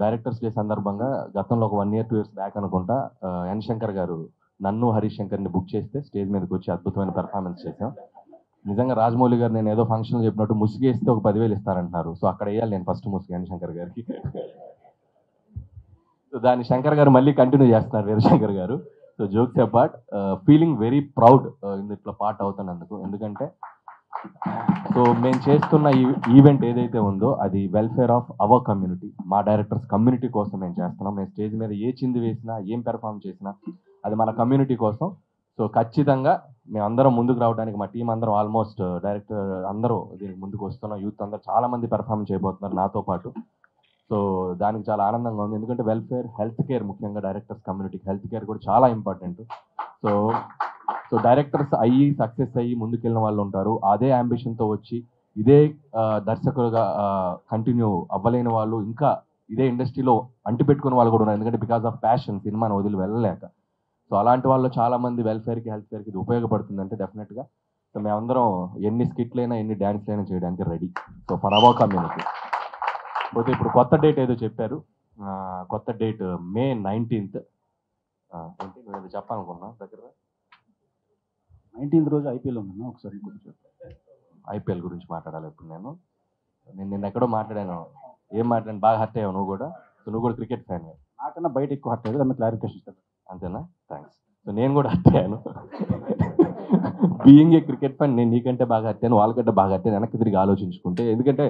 Directors day సందర్భంగా గతంలో ఒక 1 year 2 years బ్యాక్ అనుకుంటా ఎన్ శంకర్ గారు నన్ను హరీష్ శంకర్ని బుక్ చేస్తే స్టేజ్ మీదకి వచ్చి అద్భుతమైన పెర్ఫార్మెన్స్ చేశాం. నిజంగా రాజమౌళి గారు నేను ఏదో ఫంక్షన్లో చెప్పినట్టు ముసుగేస్తే ఒక 10,000 ఇస్తారంటున్నారు. సో అక్కడ వేయాలి నేను ఫస్ట్ ముసుగు ఎన్ శంకర్ గారికి. సో దాన్ని శంకర్ గారు మళ్ళీ కంటిన్యూ చేస్తున్నారు వీరశంకర్ గారు. So jokes apart, feeling very proud ఇట్లా పార్ట్ అవుతున్నందుకు. ఎందుకంటే సో మేము చేస్తున్న ఈ ఈవెంట్ ఏదైతే ఉందో అది వెల్ఫేర్ ఆఫ్ అవర్ కమ్యూనిటీ, మా డైరెక్టర్స్ కమ్యూనిటీ కోసం మేము చేస్తున్నాం. మేము స్టేజ్ మీద ఏ చింది వేసినా ఏం పెర్ఫామ్ చేసినా అది మన కమ్యూనిటీ కోసం. సో ఖచ్చితంగా మేమందరం ముందుకు రావడానికి మా టీం అందరం ఆల్మోస్ట్ డైరెక్టర్ అందరూ దీనికి ముందుకు వస్తున్నాం. యూత్ అందరూ చాలామంది పెర్ఫామ్ చేయబోతున్నారు నాతో పాటు. సో దానికి చాలా ఆనందంగా ఉంది. ఎందుకంటే వెల్ఫేర్, హెల్త్ కేర్, ముఖ్యంగా డైరెక్టర్స్ కమ్యూనిటీకి హెల్త్ కేర్ కూడా చాలా ఇంపార్టెంట్. సో డైరెక్టర్స్ అయ్యి సక్సెస్ అయ్యి ముందుకెళ్ళిన వాళ్ళు ఉంటారు. అదే అంబిషన్తో వచ్చి ఇదే దర్శకులుగా కంటిన్యూ అవ్వలేని వాళ్ళు, ఇంకా ఇదే ఇండస్ట్రీలో అంటిపెట్టుకునే వాళ్ళు కూడా ఉన్నారు. ఎందుకంటే బికాస్ ఆఫ్ ప్యాషన్ సినిమాను వదిలి వెళ్ళలేక. సో అలాంటి వాళ్ళు చాలామంది వెల్ఫేర్కి, హెల్త్ కేర్కి ఇది ఉపయోగపడుతుందంటే డెఫినెట్గా సో మేమందరం ఎన్ని స్కిట్లైనా ఎన్ని డ్యాన్స్లైనా చేయడానికి ready. So for our community. పోతే ఇప్పుడు కొత్త డేట్ ఏదో చెప్పారు. కొత్త డేట్ May 19th. ఏంటి నేను చెప్పాలనుకున్నా దగ్గర 19th రోజు ఐపీఎల్ ఉందన్న. ఒకసారి కొంచెం ఐపీఎల్ గురించి మాట్లాడాలి ఇప్పుడు నేను నిన్న ఎక్కడో మాట్లాడాను. ఏం మాట్లాడాను? బాగా హర్ట్ అయ్యావు నువ్వు కూడా. సో నువ్వు కూడా క్రికెట్ ఫ్యాన్. నాకన్నా బయట ఎక్కువ హర్ట్ అయ్యేది. దాని క్లారిఫికేషన్ ఇస్తాను. అంతేనా? థ్యాంక్స్. సో నేను కూడా హర్ట్ అయ్యాను. బీయింగ్ ఏ క్రికెట్ ఫ్యాన్ నేను నీకంటే బాగా హర్ట్ అయ్యాను, వాళ్ళకంటే బాగా హర్ట్ అయ్యాను వెనక్కి తిరిగి ఆలోచించుకుంటే. ఎందుకంటే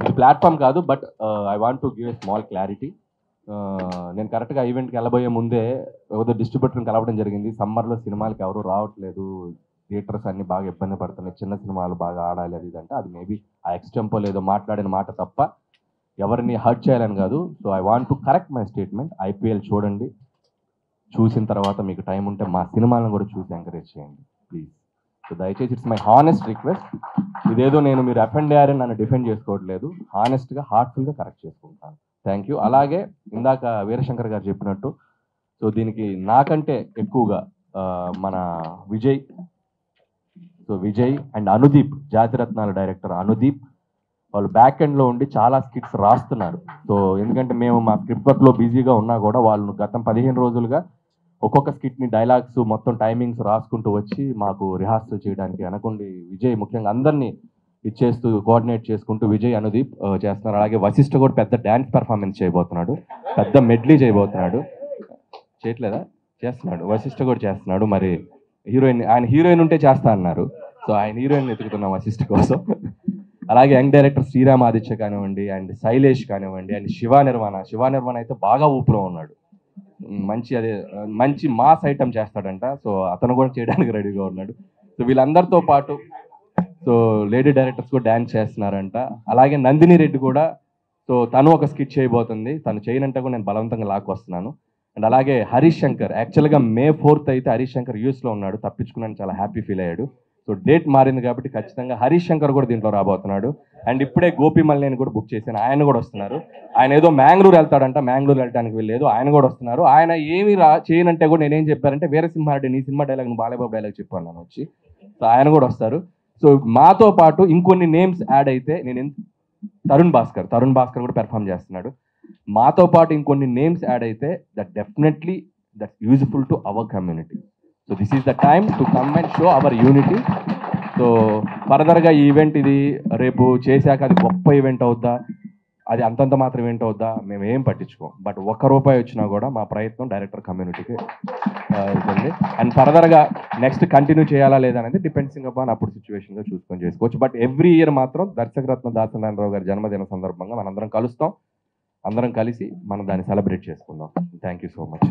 ఇది ప్లాట్ఫామ్ కాదు, but I want to give a small clarity. నేను కరెక్ట్గా ఈవెంట్కి వెళ్ళబోయే ముందే ఏదో డిస్ట్రిబ్యూటర్ని కలవడం జరిగింది. సమ్మర్లో సినిమాలకి ఎవరు రావట్లేదు, థియేటర్స్ అన్ని బాగా ఇబ్బంది పడుతున్నాయి, చిన్న సినిమాలు బాగా ఆడాలి అది ఇదంటే. అది మేబీ ఆ ఎక్స్టెంపో లేదో మాట్లాడిన మాట తప్ప ఎవరిని హర్ట్ చేయాలని కాదు. So I want to correct my statement. IPL చూడండి, చూసిన తర్వాత మీకు టైం ఉంటే మా సినిమాలను కూడా చూసి ఎంకరేజ్ చేయండి ప్లీజ్. సో దయచేసి ఇట్స్ మై హానెస్ట్ రిక్వెస్ట్. ఇదేదో నేను మీరు అఫెండ్ అయ్యారని నన్ను డిఫెండ్ చేసుకోవట్లేదు. హానెస్ట్గా, హార్ట్ఫుల్గా కరెక్ట్ చేసుకుంటాను. Thank you. అలాగే ఇందాక వీరశంకర్ గారు చెప్పినట్టు సో దీనికి నాకంటే ఎక్కువగా మన విజయ్ అండ్ అనుదీప్, జాతిరత్నాల డైరెక్టర్ అనుదీప్, వాళ్ళు బ్యాక్ ఎండ్లో ఉండి చాలా స్కిట్స్ రాస్తున్నారు. సో ఎందుకంటే మేము మా స్క్రిప్ట్ వర్క్లో బిజీగా ఉన్నా కూడా వాళ్ళు గతం 15 రోజులుగా ఒక్కొక్క స్కిట్ని డైలాగ్స్ మొత్తం టైమింగ్స్ రాసుకుంటూ వచ్చి మాకు రిహార్సల్ చేయడానికి అనుకోండి. విజయ్ ముఖ్యంగా అందరినీ ఇచ్చేస్తూ కోఆర్డినేట్ చేసుకుంటూ విజయ్, అనుదీప్ చేస్తున్నారు. అలాగే వశిష్ఠ కూడా పెద్ద డ్యాన్స్ పెర్ఫార్మెన్స్ చేయబోతున్నాడు, పెద్ద మెడ్లీ చేయబోతున్నాడు. చేయట్లేదా? చేస్తున్నాడు. వశిష్ఠ కూడా చేస్తున్నాడు. మరి ఆయన హీరోయిన్ ఉంటే చేస్తా అన్నారు. సో ఆయన హీరోయిన్ వెతుకుతున్నాం వశిష్ఠ కోసం. అలాగే యంగ్ డైరెక్టర్ శ్రీరామ్ ఆదిత్య కానివ్వండి, అండ్ శైలేష్ కానివ్వండి, అండ్ శివ నిర్మాణ అయితే బాగా ఊపులో ఉన్నాడు. మంచి మాస్ ఐటమ్ చేస్తాడంట. సో అతను కూడా చేయడానికి రెడీగా ఉన్నాడు. సో వీళ్ళందరితో పాటు సో లేడీ డైరెక్టర్స్ కూడా డ్యాన్స్ చేస్తున్నారంట. అలాగే నందిని రెడ్డి కూడా సో తను ఒక స్కిట్ చేయబోతుంది. తను చేయనంటే కూడా నేను బలవంతంగా లాక్కొస్తున్నాను. అండ్ అలాగే హరీష్ శంకర్, యాక్చువల్గా May 4th అయితే హరీష్ శంకర్ యూఎస్లో ఉన్నాడు, తప్పించుకున్నాను, చాలా హ్యాపీ ఫీల్ అయ్యాడు. సో డేట్ మారింది కాబట్టి ఖచ్చితంగా హరీష్ శంకర్ కూడా దీంట్లో రాబోతున్నాడు. అండ్ ఇప్పుడే గోపి మల్లేని కూడా బుక్ చేశాను, ఆయన కూడా వస్తున్నారు. ఆయన ఏదో మ్యాంగ్లూర్ వెళ్తాడంట, మ్యాంగ్లూర్ వెళ్ళడానికి వెళ్ళలేదు, ఆయన కూడా వస్తున్నారు. ఆయన ఏమి చేయనంటే కూడా నేనేం చెప్పారంటే వీరసింహారెడ్డి నీ సినిమా డైలాగ్ నువ్వు బాలయ్యబాబు డైలాగ్ చెప్పాను నేను వచ్చి. సో ఆయన కూడా వస్తారు. సో మాతో పాటు ఇంకొన్ని నేమ్స్ యాడ్ అయితే తరుణ్ భాస్కర్ కూడా పెర్ఫామ్ చేస్తున్నాడు. మాతో పాటు ఇంకొన్ని నేమ్స్ యాడ్ అయితే definitely that's useful to our community. So this is the time to come and show hour unity. So ఫర్దర్గా ఈ ఈవెంట్ ఇది రేపు చేశాక అది గొప్ప ఈవెంట్ అవుద్దా, అది అంతంత మాత్రం ఈవెంట్ అవుద్దా మేము ఏం పట్టించుకోం. బట్ ₹1 వచ్చినా కూడా మా ప్రయత్నం డైరెక్టర్ కమ్యూనిటీకి అవుతుంది. అండ్ ఫర్దర్గా నెక్స్ట్ కంటిన్యూ చేయాలా లేదా అనేది డిపెండ్సింగ్ అపాన్ అప్పుడు సిచ్యువేషన్గా చూసుకొని చేసుకోవచ్చు. బట్ ఎవ్రీ ఇయర్ మాత్రం దర్శకరత్న దాసనారాయణరావు గారి జన్మదిన సందర్భంగా మనందరం కలుస్తాం. అందరం కలిసి మనం దాన్ని సెలబ్రేట్ చేసుకుందాం. Thank you so much.